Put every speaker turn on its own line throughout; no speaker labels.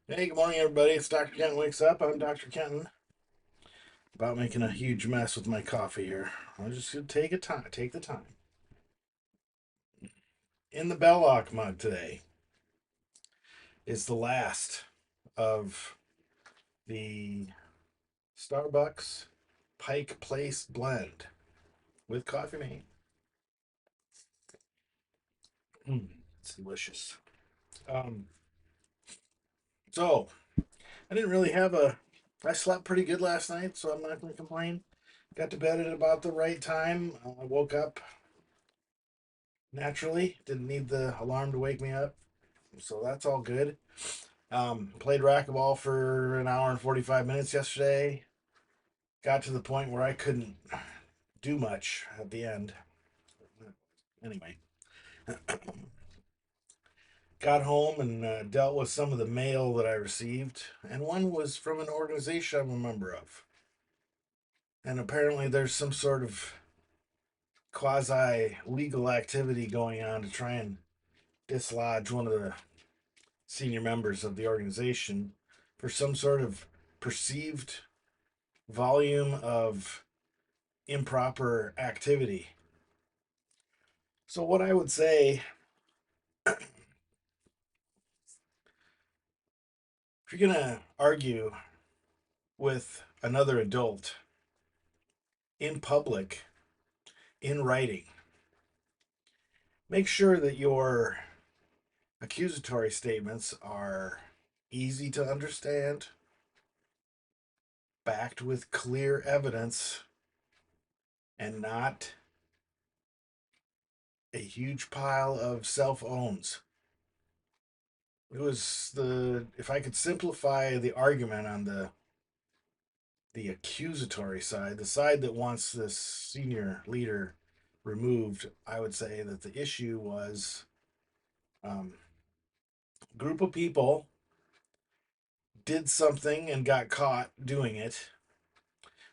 Hey, good morning, everybody. It's Dr. Kenton Wakes Up. I'm Dr. Kenton. About making a huge mess with my coffee here. I'm just gonna take the time. In the Belloc mug today is the last of the Starbucks Pike Place blend with Coffeemate. It's delicious. Um, so I didn't really have a. I slept pretty good last night, so I'm not going to complain. Got to bed at about the right time. I woke up naturally. Didn't need the alarm to wake me up. So that's all good. Played racquetball for an hour and 45 minutes yesterday. Got to the point where I couldn't do much at the end. Anyway, got home and dealt with some of the mail that I received, and one was from an organization I'm a member of. And apparently, there's some sort of quasi legal activity going on to try and dislodge one of the senior members of the organization for some sort of perceived volume of improper activity. So, what I would say, if you're going to argue with another adult in public, in writing, make sure that your accusatory statements are easy to understand, backed with clear evidence, and not a huge pile of self owns. It was if I could simplify the argument on the accusatory side, the side that wants this senior leader removed, I would say that the issue was a group of people did something and got caught doing it,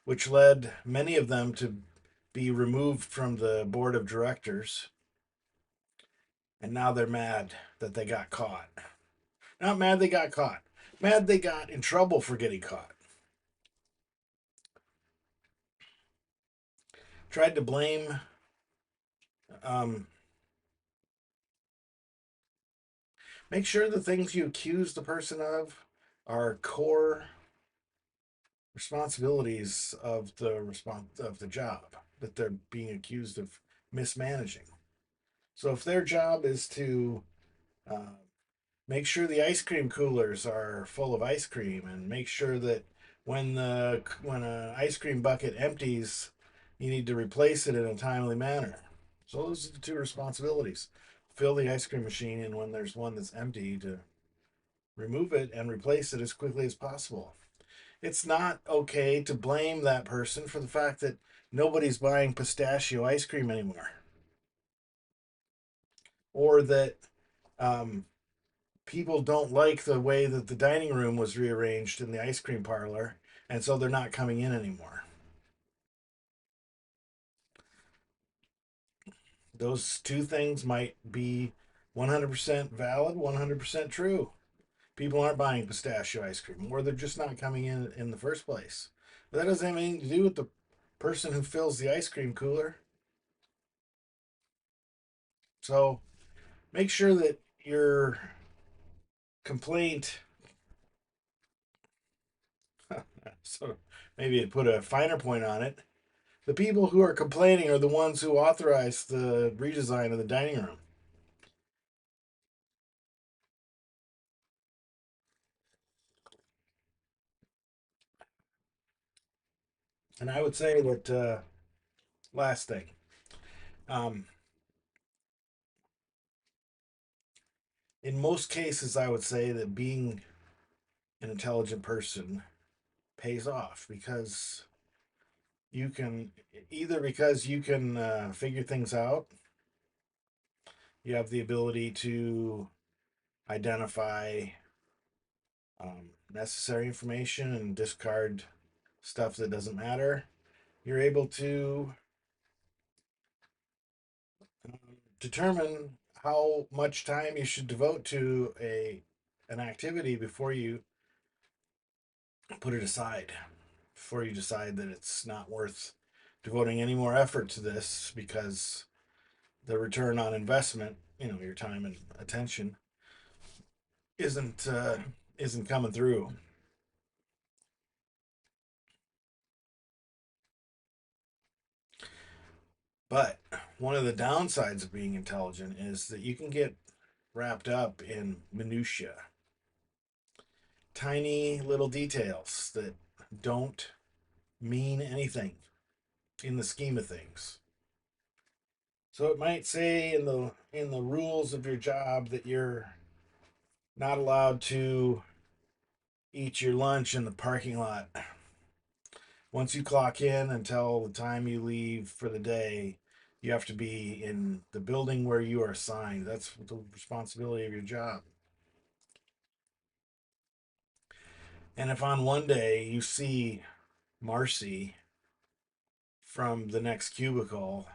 which led many of them to be removed from the board of directors. And now they're mad that they got caught. Not mad they got caught, mad they got in trouble for getting caught. Tried to blame um, make sure the things you accuse the person of are core responsibilities of the job that they're being accused of mismanaging. So if their job is to uh, make sure the ice cream coolers are full of ice cream and make sure that when a ice cream bucket empties, you need to replace it in a timely manner. So those are the two responsibilities. Fill the ice cream machine, and when there's one that's empty, to remove it and replace it as quickly as possible. It's not okay to blame that person for the fact that nobody's buying pistachio ice cream anymore, or that um, people don't like the way that the dining room was rearranged in the ice cream parlor, and so they're not coming in anymore. Those two things might be 100% valid, 100% true. People aren't buying pistachio ice cream, or they're just not coming in the first place. But that doesn't have anything to do with the person who fills the ice cream cooler. So make sure that your complaint, so maybe it put a finer point on it, the people who are complaining are the ones who authorized the redesign of the dining room. And I would say that last thing, um, in most cases, I would say that being an intelligent person pays off because you can because you can figure things out, you have the ability to identify necessary information and discard stuff that doesn't matter. You're able to determine how much time you should devote to a an activity before you put it aside, before you decide that it's not worth devoting any more effort to this because the return on investment, your time and attention, isn't isn't coming through. But one of the downsides of being intelligent is that you can get wrapped up in minutia, tiny little details that don't mean anything in the scheme of things. So it might say in the rules of your job that you're not allowed to eat your lunch in the parking lot. Once you clock in until the time you leave for the day, you have to be in the building where you are assigned. That's the responsibility of your job. And if on one day you see Marcy from the next cubicle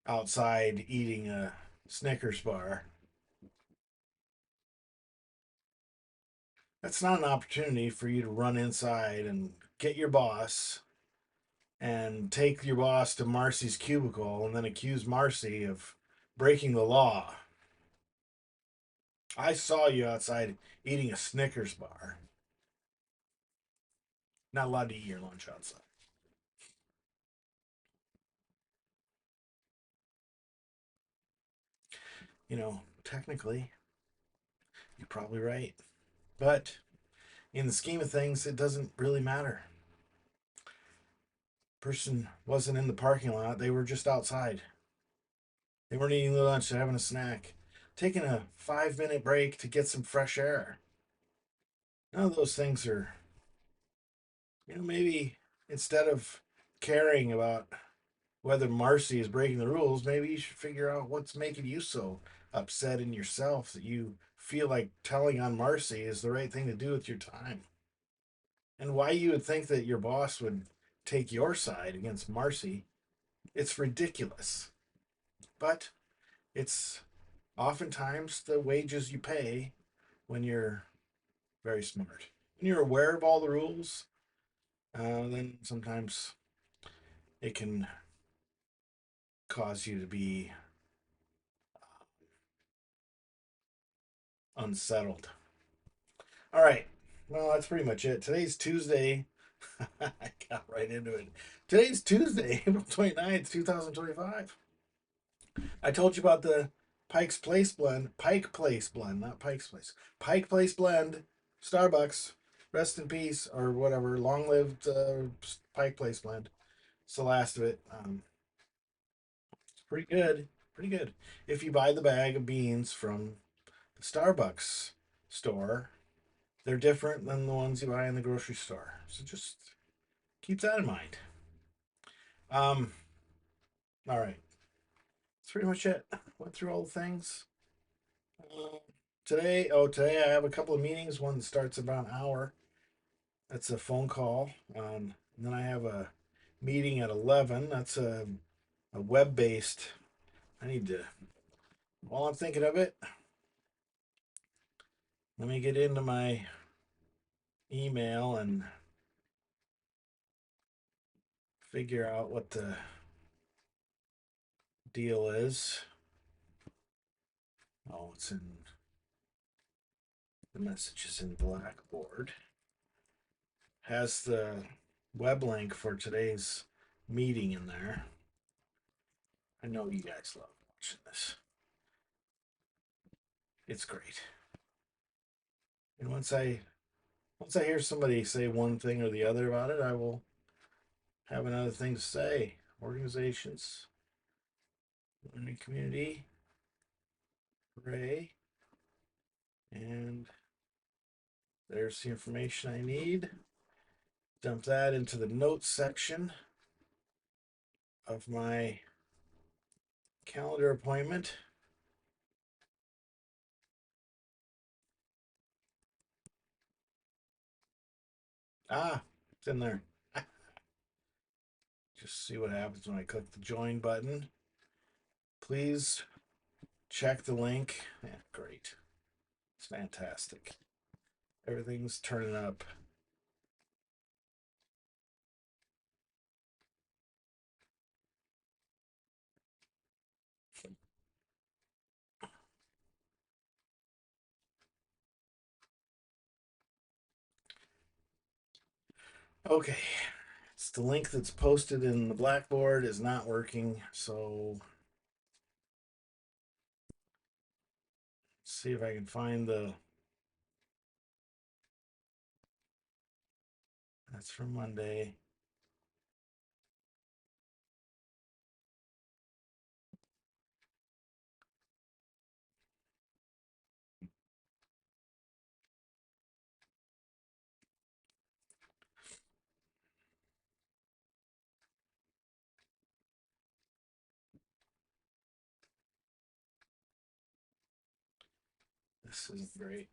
outside eating a Snickers bar, that's not an opportunity for you to run inside and get your boss and take your boss to Marcy's cubicle and then accuse Marcy of breaking the law. I saw you outside eating a Snickers bar. Not allowed to eat your lunch outside. Technically, you're probably right. But in the scheme of things, it doesn't really matter. Person wasn't in the parking lot, they were just outside. They weren't eating lunch, they're having a snack, taking a 5-minute break to get some fresh air. None of those things are, maybe instead of caring about whether Marcy is breaking the rules, maybe you should figure out what's making you so upset in yourself that you feel like telling on Marcy is the right thing to do with your time. And why you would think that your boss would take your side against Marcy, it's ridiculous. But it's oftentimes the wages you pay when you're very smart. When you're aware of all the rules, then sometimes it can cause you to be unsettled. All right. Well, that's pretty much it. Today's Tuesday. I got right into it. Today's Tuesday, April 29th, 2025. I told you about the Pike's Place blend. Pike Place blend, not Pike's Place. Pike Place blend. Starbucks. Rest in peace, or whatever. Long lived Pike Place blend. It's the last of it. It's pretty good. Pretty good. If you buy the bag of beans from the Starbucks store, they're different than the ones you buy in the grocery store. So just keep that in mind. Um, all right. That's pretty much it. Went through all the things. Uh, today I have a couple of meetings. One starts about an hour. That's a phone call. And then I have a meeting at 11. That's a web based. I need to, while I'm thinking of it, let me get into my email and figure out what the deal is. Oh, it's in the messages in Blackboard. Has the web link for today's meeting in there. I know you guys love watching this. It's great. And once I hear somebody say one thing or the other about it, I will have another thing to say. Organizations, learning community, hooray. And there's the information I need. Dump that into the notes section of my calendar appointment. Ah, it's in there. Just see what happens when I click the join button. Please check the link. Yeah, great. It's fantastic. Everything's turning up. Okay. It's the link that's posted in the Blackboard is not working, so see if I can find the. That's from Monday. This isn't great.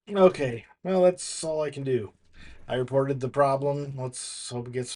Okay, well, that's all I can do. I reported the problem. Let's hope it gets